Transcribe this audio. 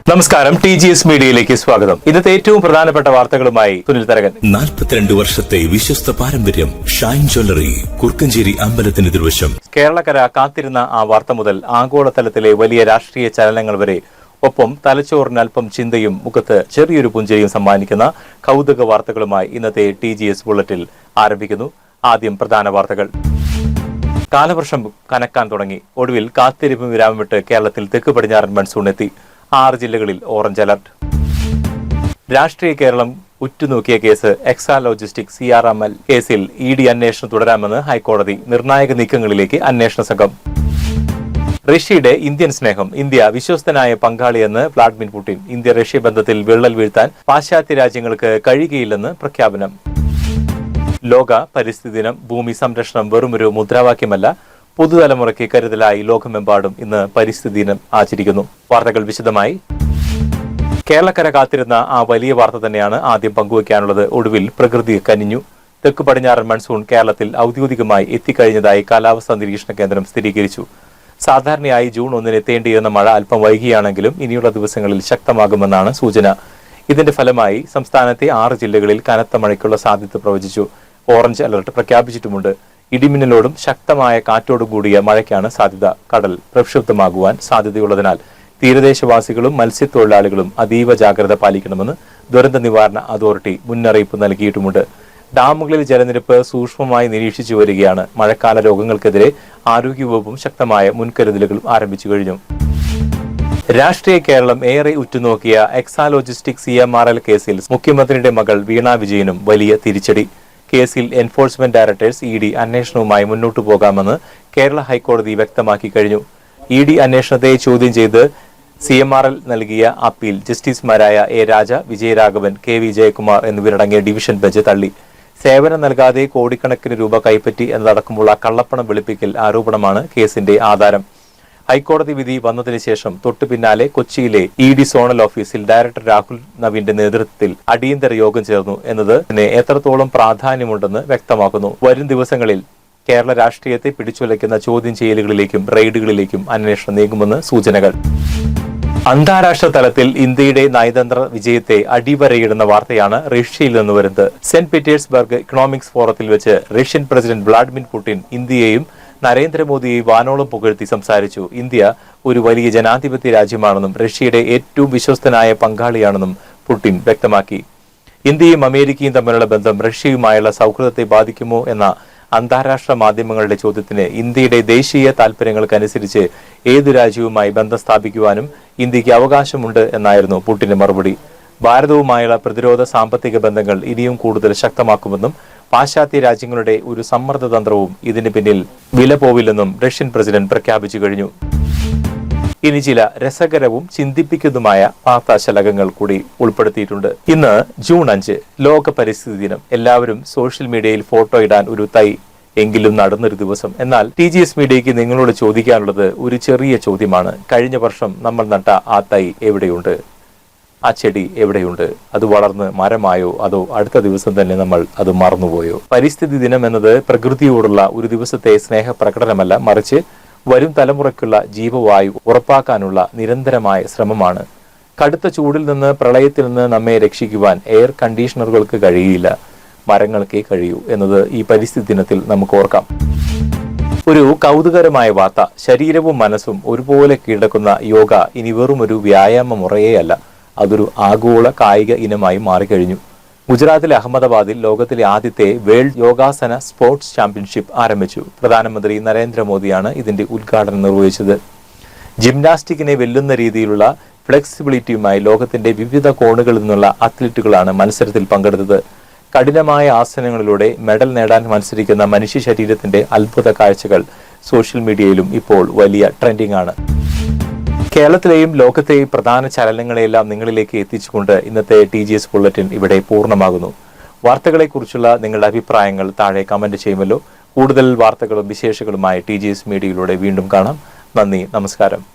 നമസ്കാരം, TGS മീഡിയയിലേക്ക് സ്വാഗതം. ഇന്നത്തെ ഏറ്റവും പ്രധാനപ്പെട്ട വാർത്തകളുമായി സുനിൽ തരകൻ. 42 വർഷത്തെ വിശ്വസ്ത പാരമ്പര്യം. ഷൈൻ ജ്വല്ലറി, കുർക്കഞ്ചേരി അമ്പലത്തിന് എതിർവശം. കേരളക്കര കാത്തിരുന്ന ആ വാർത്ത മുതൽ ആഗോളതലത്തിലെ വലിയ രാഷ്ട്രീയ ചലനങ്ങൾ വരെ, ഒപ്പം തലച്ചോറിന് അല്പം ചിന്തയും മുഖത്ത് ചെറിയൊരു പുഞ്ചിരിയും സമ്മാനിക്കുന്ന കൗതുക വാർത്തകളുമായി ഇന്നത്തെ TGS ബുള്ളറ്റിൽ ആരംഭിക്കുന്നു. ആദ്യം പ്രധാന വാർത്തകൾ. കാലവർഷം കനക്കാൻ തുടങ്ങി. ഒടുവിൽ കാത്തിരിപ്പ് വിരാമം വിട്ട് കേരളത്തിൽ തെക്ക് പടിഞ്ഞാറൻ മൺസൂൺ എത്തി. 6 ജില്ലകളിൽ ഓറഞ്ച് അലർട്ട്. രാഷ്ട്രീയ കേരളം ഉറ്റുനോക്കിയ കേസ് എക്സാ ലോജിസ്റ്റിക്സ് CRML കേസിൽ ED അന്വേഷണം തുടരാമെന്ന് ഹൈക്കോടതി. നിർണായക നീക്കങ്ങളിലേക്ക് അന്വേഷണ സംഘം. റഷ്യയുടെ ഇന്ത്യൻ സ്നേഹം. ഇന്ത്യ വിശ്വസ്തനായ പങ്കാളിയെന്ന് വ്ളാഡിമിർ പുടിൻ. ഇന്ത്യ റഷ്യ ബന്ധത്തിൽ വിള്ളൽ വീഴ്ത്താൻ പാശ്ചാത്യ രാജ്യങ്ങൾക്ക് കഴിയുകയില്ലെന്ന് പ്രഖ്യാപനം. ലോക പരിസ്ഥിതി ദിനം. ഭൂമി സംരക്ഷണം വെറുമൊരു മുദ്രാവാക്യമല്ല, പുതുതലമുറയ്ക്ക് കരുതലായി ലോകമെമ്പാടും ഇന്ന് പരിസ്ഥിതി ദിനം ആചരിക്കുന്നു. വാർത്തകൾ വിശദമായി. കേരളക്കര കാത്തിരുന്ന ആ വലിയ വാർത്ത തന്നെയാണ് ആദ്യം പങ്കുവയ്ക്കാനുള്ളത്. ഒടുവിൽ പ്രകൃതി കനിഞ്ഞു. തെക്ക് പടിഞ്ഞാറൻ മൺസൂൺ കേരളത്തിൽ ഔദ്യോഗികമായി എത്തിക്കഴിഞ്ഞതായി കാലാവസ്ഥാ നിരീക്ഷണ കേന്ദ്രം സ്ഥിരീകരിച്ചു. സാധാരണയായി ജൂൺ 1 എത്തേണ്ടിയിരുന്ന മഴ അല്പം വൈകിയാണെങ്കിലും ഇനിയുള്ള ദിവസങ്ങളിൽ ശക്തമാകുമെന്നാണ് സൂചന. ഇതിന്റെ ഫലമായി സംസ്ഥാനത്തെ 6 ജില്ലകളിൽ കനത്ത മഴയ്ക്കുള്ള സാധ്യത പ്രവചിച്ചു. Orange alert പ്രഖ്യാപിച്ചിട്ടുമുണ്ട്. ഇടിമിന്നലോടും ശക്തമായ കാറ്റോടും കൂടിയ മഴയ്ക്കാണ് സാധ്യത. കടൽ പ്രക്ഷുബ്ധമാകുവാൻ സാധ്യതയുള്ളതിനാൽ തീരദേശവാസികളും മത്സ്യത്തൊഴിലാളികളും അതീവ ജാഗ്രത പാലിക്കണമെന്ന് ദുരന്ത നിവാരണ അതോറിറ്റി മുന്നറിയിപ്പ് നൽകിയിട്ടുമുണ്ട്. ഡാമുകളിൽ ജലനിരപ്പ് സൂക്ഷ്മമായി നിരീക്ഷിച്ചു വരികയാണ്. മഴക്കാല രോഗങ്ങൾക്കെതിരെ ആരോഗ്യവകുപ്പും ശക്തമായ മുൻകരുതലുകൾ ആരംഭിച്ചു കഴിഞ്ഞു. രാഷ്ട്രീയ കേരളം ഏറെ ഉറ്റുനോക്കിയ എക്സാ ലോജിസ്റ്റിക്സ് CMRL കേസിൽ മുഖ്യമന്ത്രിയുടെ മകൾ വീണ വിജയനും വലിയ തിരിച്ചടി. കേസിൽ എൻഫോഴ്സ്മെന്റ് ഡയറക്ടറേറ്റ് ED അന്വേഷണവുമായി മുന്നോട്ടു പോകാമെന്ന് കേരള ഹൈക്കോടതി വ്യക്തമാക്കി കഴിഞ്ഞു. ED അന്വേഷണത്തെ ചോദ്യം ചെയ്ത് CMRL നൽകിയ അപ്പീൽ ജസ്റ്റിസുമാരായ A. Raja, Vijayaraghavan, KV Jayakumar എന്നിവരടങ്ങിയ ഡിവിഷൻ ബെഞ്ച് തള്ളി. സേവനം നൽകാതെ കോടിക്കണക്കിന് രൂപ കൈപ്പറ്റി എന്നതടക്കമുള്ള കള്ളപ്പണം വെളുപ്പിക്കൽ ആരോപണമാണ് കേസിന്റെ ആധാരം. ഹൈക്കോടതി വിധി വന്നതിന് ശേഷം തൊട്ടു പിന്നാലെ കൊച്ചിയിലെ ED സോണൽ ഓഫീസിൽ ഡയറക്ടർ രാഹുൽ നവീന്റെ നേതൃത്വത്തിൽ അടിയന്തര യോഗം ചേർന്നു എന്നത് എത്രത്തോളം പ്രാധാന്യമുണ്ടെന്ന് വ്യക്തമാക്കുന്നു. വരും ദിവസങ്ങളിൽ കേരള രാഷ്ട്രീയത്തെ പിടിച്ചുലയ്ക്കുന്ന ചോദ്യം ചെയ്യലുകളിലേക്കും റെയ്ഡുകളിലേക്കും അന്വേഷണം നീങ്ങുമെന്ന് സൂചനകൾ. അന്താരാഷ്ട്ര തലത്തിൽ ഇന്ത്യയുടെ നയതന്ത്ര വിജയത്തെ അടിവരയിടുന്ന വാർത്തയാണ് റഷ്യയിൽ നിന്ന് വരുന്നത്. സെന്റ് പീറ്റേഴ്സ്ബർഗ് ഇക്കണോമിക്സ് ഫോറത്തിൽ വെച്ച് റഷ്യൻ പ്രസിഡന്റ് വ്ളാഡിമിർ പുടിൻ ഇന്ത്യയെയും നരേന്ദ്രമോദിയെ വാനോളം പുകഴ്ത്തി സംസാരിച്ചു. ഇന്ത്യ ഒരു വലിയ ജനാധിപത്യ രാജ്യമാണെന്നും റഷ്യയുടെ ഏറ്റവും വിശ്വസ്തനായ പങ്കാളിയാണെന്നും പുടിൻ വ്യക്തമാക്കി. ഇന്ത്യയും അമേരിക്കയും തമ്മിലുള്ള ബന്ധം റഷ്യയുമായുള്ള സൗഹൃദത്തെ ബാധിക്കുമോ എന്ന അന്താരാഷ്ട്ര മാധ്യമങ്ങളുടെ ചോദ്യത്തിന് ഇന്ത്യയുടെ ദേശീയ താൽപര്യങ്ങൾക്കനുസരിച്ച് ഏതു രാജ്യവുമായി ബന്ധം സ്ഥാപിക്കുവാനും ഇന്ത്യക്ക് അവകാശമുണ്ട് എന്നായിരുന്നു പുടിന്റെ മറുപടി. ഭാരതവുമായുള്ള പ്രതിരോധ സാമ്പത്തിക ബന്ധങ്ങൾ ഇനിയും കൂടുതൽ ശക്തമാക്കുമെന്നും പാശ്ചാത്യ രാജ്യങ്ങളുടെ ഒരു സമ്മർദ്ദതന്ത്രവും ഇതിന് പിന്നിൽ വില പോവില്ലെന്നും റഷ്യൻ പ്രസിഡന്റ് പ്രഖ്യാപിച്ചു കഴിഞ്ഞു. ഇനി ചില രസകരവും ചിന്തിപ്പിക്കുന്നതുമായ വാർത്താശലകങ്ങൾ കൂടി ഉൾപ്പെടുത്തിയിട്ടുണ്ട്. ഇന്ന് ജൂൺ 5, ലോക പരിസ്ഥിതി ദിനം. എല്ലാവരും സോഷ്യൽ മീഡിയയിൽ ഫോട്ടോ ഇടാൻ ഒരു തൈ എങ്കിലും നടന്നൊരു ദിവസം. എന്നാൽ TGS മീഡിയയ്ക്ക് നിങ്ങളോട് ചോദിക്കാനുള്ളത് ഒരു ചെറിയ ചോദ്യമാണ്. കഴിഞ്ഞ വർഷം നമ്മൾ നട്ട ആ തൈ എവിടെയുണ്ട്? ആ ചെടി എവിടെയുണ്ട്? അത് വളർന്ന് മരമായോ, അതോ അടുത്ത ദിവസം തന്നെ നമ്മൾ അത് മറന്നുപോയോ? പരിസ്ഥിതി ദിനം എന്നത് പ്രകൃതിയോടുള്ള ഒരു ദിവസത്തെ സ്നേഹപ്രകടനമല്ല, മറിച്ച് വരും തലമുറയ്ക്കുള്ള ജീവവായു ഉറപ്പാക്കാനുള്ള നിരന്തരമായ ശ്രമമാണ്. കടുത്ത ചൂടിൽ നിന്ന്, പ്രളയത്തിൽ നിന്ന് നമ്മെ രക്ഷിക്കുവാൻ എയർ കണ്ടീഷണറുകൾക്ക് കഴിയില്ല, മരങ്ങൾക്കേ കഴിയൂ എന്നത് ഈ പരിസ്ഥിതി ദിനത്തിൽ നമുക്ക് ഓർക്കാം. ഒരു കൗതുകരമായ വാർത്ത. ശരീരവും മനസ്സും ഒരുപോലെ കീഴടക്കുന്ന യോഗ ഇനി വെറും ഒരു വ്യായാമ മുറയേയല്ല, അതൊരു ആഗോള കായിക ഇനമായി മാറിക്കഴിഞ്ഞു. ഗുജറാത്തിലെ അഹമ്മദാബാദിൽ ലോകത്തിലെ ആദ്യത്തെ വേൾഡ് യോഗാസന സ്പോർട്സ് ചാമ്പ്യൻഷിപ്പ് ആരംഭിച്ചു. പ്രധാനമന്ത്രി നരേന്ദ്രമോദിയാണ് ഇതിന്റെ ഉദ്ഘാടനം നിർവഹിച്ചത്. ജിംനാസ്റ്റിക്കിനെ വെല്ലുന്ന രീതിയിലുള്ള ഫ്ലെക്സിബിലിറ്റിയുമായി ലോകത്തിന്റെ വിവിധ കോണുകളിൽ നിന്നുള്ള അത്ലറ്റുകളാണ് മത്സരത്തിൽ പങ്കെടുത്തത്. കഠിനമായ ആസനങ്ങളിലൂടെ മെഡൽ നേടാൻ മത്സരിക്കുന്ന മനുഷ്യ ശരീരത്തിന്റെ അത്ഭുത കാഴ്ചകൾ സോഷ്യൽ മീഡിയയിലും ഇപ്പോൾ വലിയ ട്രെൻഡിംഗ് ആണ്. കേരളത്തിലെയും ലോകത്തെയും പ്രധാന ചലനങ്ങളെല്ലാം നിങ്ങളിലേക്ക് എത്തിച്ചുകൊണ്ട് ഇന്നത്തെ TGS ബുള്ളറ്റിൻ ഇവിടെ പൂർണ്ണമാകുന്നു. വാർത്തകളെക്കുറിച്ചുള്ള നിങ്ങളുടെ അഭിപ്രായങ്ങൾ താഴെ കമന്റ് ചെയ്യുമല്ലോ. കൂടുതൽ വാർത്തകളും വിശേഷങ്ങളുമായി TGS മീഡിയയിലൂടെ വീണ്ടും കാണാം. നന്ദി, നമസ്കാരം.